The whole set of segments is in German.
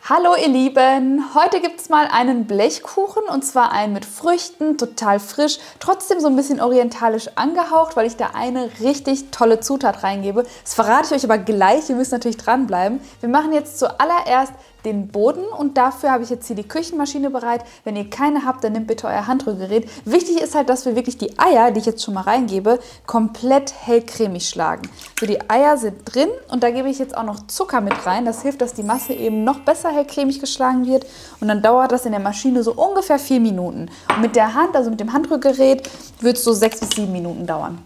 Hallo ihr Lieben, heute gibt es mal einen Blechkuchen und zwar einen mit Früchten, total frisch, trotzdem so ein bisschen orientalisch angehaucht, weil ich da eine richtig tolle Zutat reingebe. Das verrate ich euch aber gleich, ihr müsst natürlich dranbleiben. Wir machen jetzt zuallererst den Boden und dafür habe ich jetzt hier die Küchenmaschine bereit. Wenn ihr keine habt, dann nehmt bitte euer Handrührgerät. Wichtig ist halt, dass wir wirklich die Eier, die ich jetzt schon mal reingebe, komplett hellcremig schlagen. So, die Eier sind drin und da gebe ich jetzt auch noch Zucker mit rein. Das hilft, dass die Masse eben noch besser hellcremig geschlagen wird und dann dauert das in der Maschine so ungefähr 4 Minuten. Und mit der Hand, also mit dem Handrührgerät, wird es so 6 bis 7 Minuten dauern.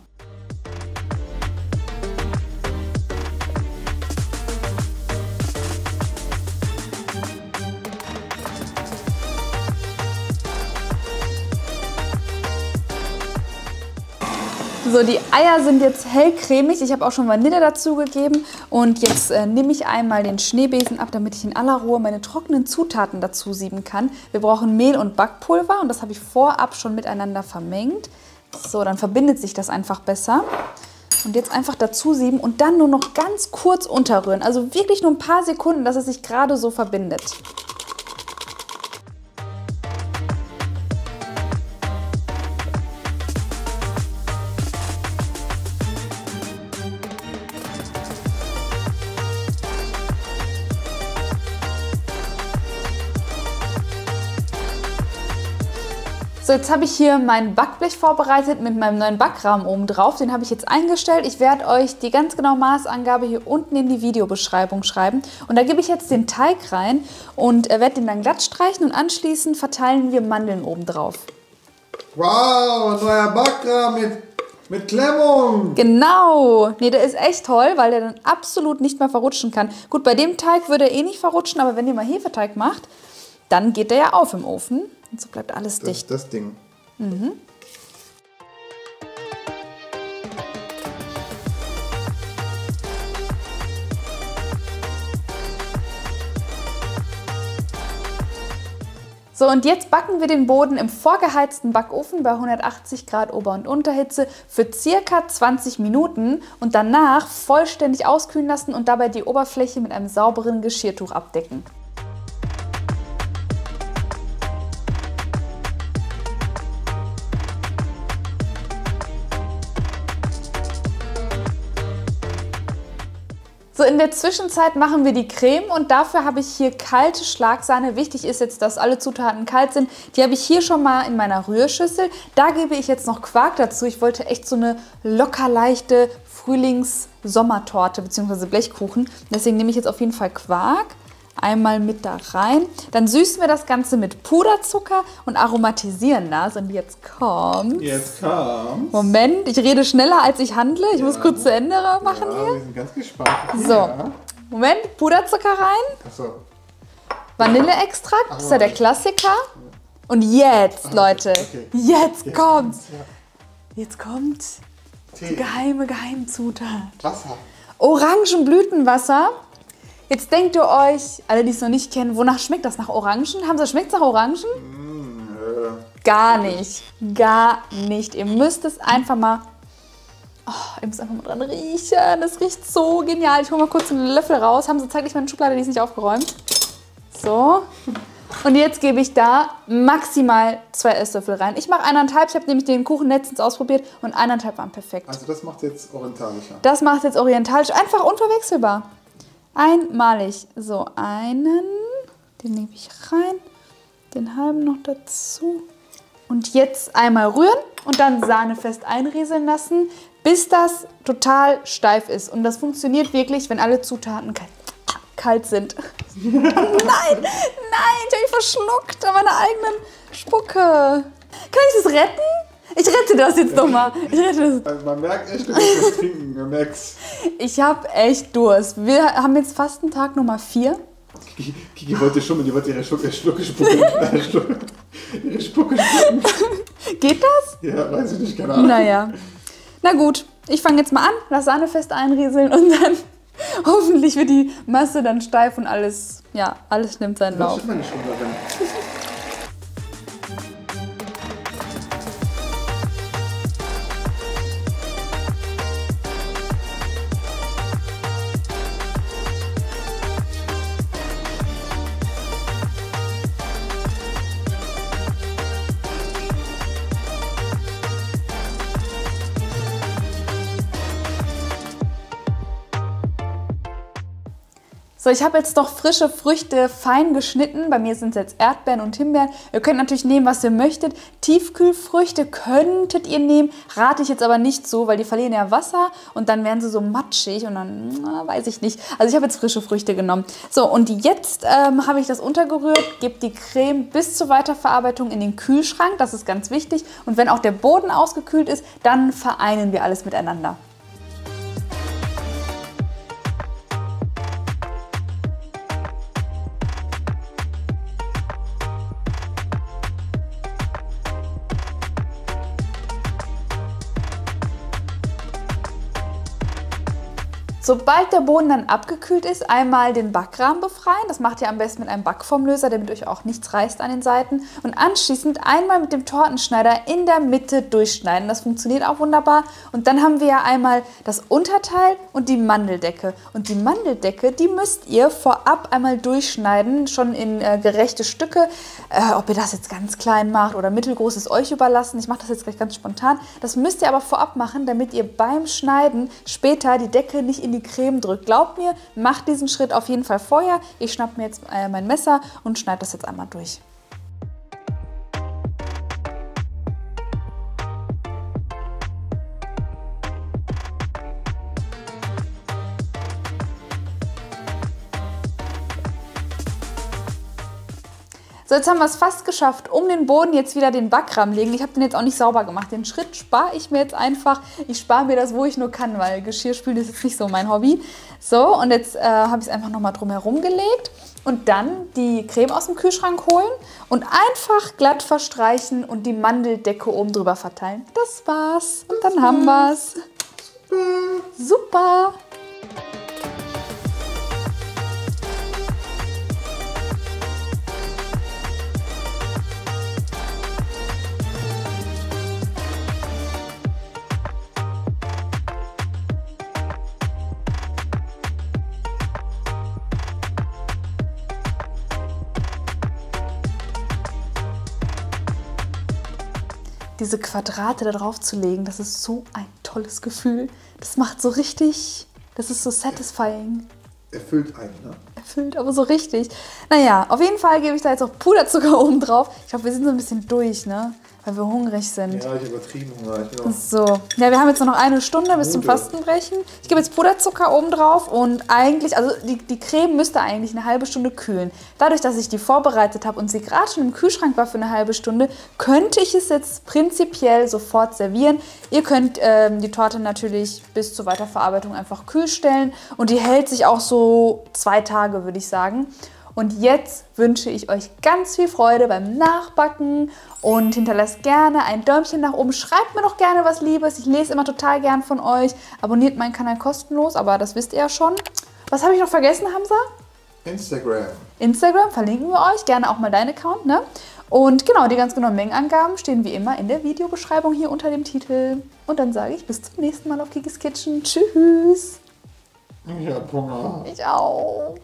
So, die Eier sind jetzt hellcremig. Ich habe auch schon Vanille dazu gegeben. Und jetzt nehme ich einmal den Schneebesen ab, damit ich in aller Ruhe meine trockenen Zutaten dazu sieben kann. Wir brauchen Mehl und Backpulver und das habe ich vorab schon miteinander vermengt. So, dann verbindet sich das einfach besser. Und jetzt einfach dazu sieben und dann nur noch ganz kurz unterrühren. Also wirklich nur ein paar Sekunden, dass es sich gerade so verbindet. So, jetzt habe ich hier mein Backblech vorbereitet mit meinem neuen Backrahmen oben drauf. Den habe ich jetzt eingestellt. Ich werde euch die ganz genaue Maßangabe hier unten in die Videobeschreibung schreiben. Und da gebe ich jetzt den Teig rein und werde den dann glatt streichen und anschließend verteilen wir Mandeln oben drauf. Wow, ein neuer Backrahmen mit Klemmung. Genau. Nee, der ist echt toll, weil der dann absolut nicht mehr verrutschen kann. Gut, bei dem Teig würde er eh nicht verrutschen, aber wenn ihr mal Hefeteig macht, dann geht der ja auf im Ofen. Und so bleibt alles dicht. Das Ding. Mhm. So, und jetzt backen wir den Boden im vorgeheizten Backofen bei 180 Grad Ober- und Unterhitze für ca. 20 Minuten und danach vollständig auskühlen lassen und dabei die Oberfläche mit einem sauberen Geschirrtuch abdecken. So, in der Zwischenzeit machen wir die Creme und dafür habe ich hier kalte Schlagsahne. Wichtig ist jetzt, dass alle Zutaten kalt sind. Die habe ich hier schon mal in meiner Rührschüssel. Da gebe ich jetzt noch Quark dazu. Ich wollte echt so eine locker leichte Frühlings-Sommertorte bzw. Blechkuchen. Deswegen nehme ich jetzt auf jeden Fall Quark. Einmal mit da rein. Dann süßen wir das Ganze mit Puderzucker und aromatisieren das. Und jetzt kommt. Jetzt kommt. Moment, ich rede schneller als ich handle. Ich muss kurz zu Ende machen hier. Wir sind ganz gespannt. So, Ja. Moment, Puderzucker rein. Achso. Vanilleextrakt, das ist ja der Klassiker. Und jetzt, Leute, okay. jetzt kommt's. Ja. Jetzt kommt die Tee. geheime Zutat. Wasser. Orangenblütenwasser. Jetzt denkt ihr euch, alle die es noch nicht kennen, wonach schmeckt das? Nach Orangen? Schmeckt es nach Orangen? Gar nicht. Gar nicht. Ihr müsst es einfach mal, ihr müsst einfach mal dran riechen. Das riecht so genial. Ich hole mal kurz einen Löffel raus. Haben Sie zeitlich meine Schublade, die ist nicht aufgeräumt. So. Und jetzt gebe ich da maximal 2 Esslöffel rein. Ich mache 1,5. Ich habe nämlich den Kuchen letztens ausprobiert und 1,5 waren perfekt. Also das macht jetzt orientalischer. Das macht jetzt orientalisch. Einfach unverwechselbar. Einmalig. So, einen. Den nehme ich rein. Den halben noch dazu. Und jetzt einmal rühren und dann Sahne fest einrieseln lassen, bis das total steif ist. Und das funktioniert wirklich, wenn alle Zutaten kalt sind. Nein, nein, ich habe mich verschluckt an meiner eigenen Spucke. Kann ich das retten? Ich rette das jetzt nochmal. Also man merkt echt, du musst das trinken. Man merkt's. Ich habe echt Durst. Wir haben jetzt Fastentag Nummer 4. Kiki wollte schummeln, die wollte ihre Spucke spucken. Ihre Spucke spucken. Geht das? Ja, weiß ich nicht, keine Ahnung. Naja. Na gut, ich fange jetzt mal an, lass Sahne fest einrieseln und dann hoffentlich wird die Masse dann steif und alles nimmt seinen Lauf. Das ist meine Schwimmerin. So, ich habe jetzt noch frische Früchte fein geschnitten. Bei mir sind es jetzt Erdbeeren und Himbeeren. Ihr könnt natürlich nehmen, was ihr möchtet. Tiefkühlfrüchte könntet ihr nehmen, rate ich jetzt aber nicht so, weil die verlieren ja Wasser und dann werden sie so matschig und dann weiß ich nicht. Also ich habe jetzt frische Früchte genommen. So, und jetzt habe ich das untergerührt, gebe die Creme bis zur Weiterverarbeitung in den Kühlschrank. Das ist ganz wichtig. Und wenn auch der Boden ausgekühlt ist, dann vereinen wir alles miteinander. Sobald der Boden dann abgekühlt ist, einmal den Backrahmen befreien. Das macht ihr am besten mit einem Backformlöser, damit euch auch nichts reißt an den Seiten. Und anschließend einmal mit dem Tortenschneider in der Mitte durchschneiden. Das funktioniert auch wunderbar. Und dann haben wir ja einmal das Unterteil und die Mandeldecke. Und die Mandeldecke, die müsst ihr vorab einmal durchschneiden, schon in gerechte Stücke. Ob ihr das jetzt ganz klein macht oder mittelgroß, ist euch überlassen. Ich mache das jetzt gleich ganz spontan. Das müsst ihr aber vorab machen, damit ihr beim Schneiden später die Decke nicht in die Creme drückt. Glaubt mir, macht diesen Schritt auf jeden Fall vorher. Ich schnappe mir jetzt mein Messer und schneide das jetzt einmal durch. So, jetzt haben wir es fast geschafft. Um den Boden jetzt wieder den Backrahmen legen. Ich habe den jetzt auch nicht sauber gemacht. Den Schritt spare ich mir jetzt einfach. Ich spare mir das, wo ich nur kann, weil Geschirrspülen ist jetzt nicht so mein Hobby. So, und jetzt habe ich es einfach nochmal drum herum gelegt. Und dann die Creme aus dem Kühlschrank holen und einfach glatt verstreichen und die Mandeldecke oben drüber verteilen. Das war's. Und dann haben wir's. Super! Diese Quadrate da drauf zu legen, das ist so ein tolles Gefühl. Das macht so richtig, das ist so satisfying. Erfüllt einen, ne? Erfüllt, aber so richtig. Naja, auf jeden Fall gebe ich da jetzt auch Puderzucker oben drauf. Ich glaube, wir sind so ein bisschen durch, ne? Weil wir hungrig sind. Ja, ich habe übertrieben Hunger. So, ja, wir haben jetzt nur noch eine Stunde bis zum Fastenbrechen. Ich gebe jetzt Puderzucker oben drauf und eigentlich, also die Creme müsste eigentlich eine halbe Stunde kühlen. Dadurch, dass ich die vorbereitet habe und sie gerade schon im Kühlschrank war für eine halbe Stunde, könnte ich es jetzt prinzipiell sofort servieren. Ihr könnt die Torte natürlich bis zur Weiterverarbeitung einfach kühl stellen und die hält sich auch so 2 Tage, würde ich sagen. Und jetzt wünsche ich euch ganz viel Freude beim Nachbacken und hinterlasst gerne ein Däumchen nach oben. Schreibt mir doch gerne was Liebes. Ich lese immer total gern von euch. Abonniert meinen Kanal kostenlos, aber das wisst ihr ja schon. Was habe ich noch vergessen, Hamza? Instagram. Instagram verlinken wir euch. Gerne auch mal deinen Account, ne? Und genau, die ganz genauen Mengenangaben stehen wie immer in der Videobeschreibung hier unter dem Titel. Und dann sage ich bis zum nächsten Mal auf Kikis Kitchen. Tschüss. Ich hab Hunger. Ich auch.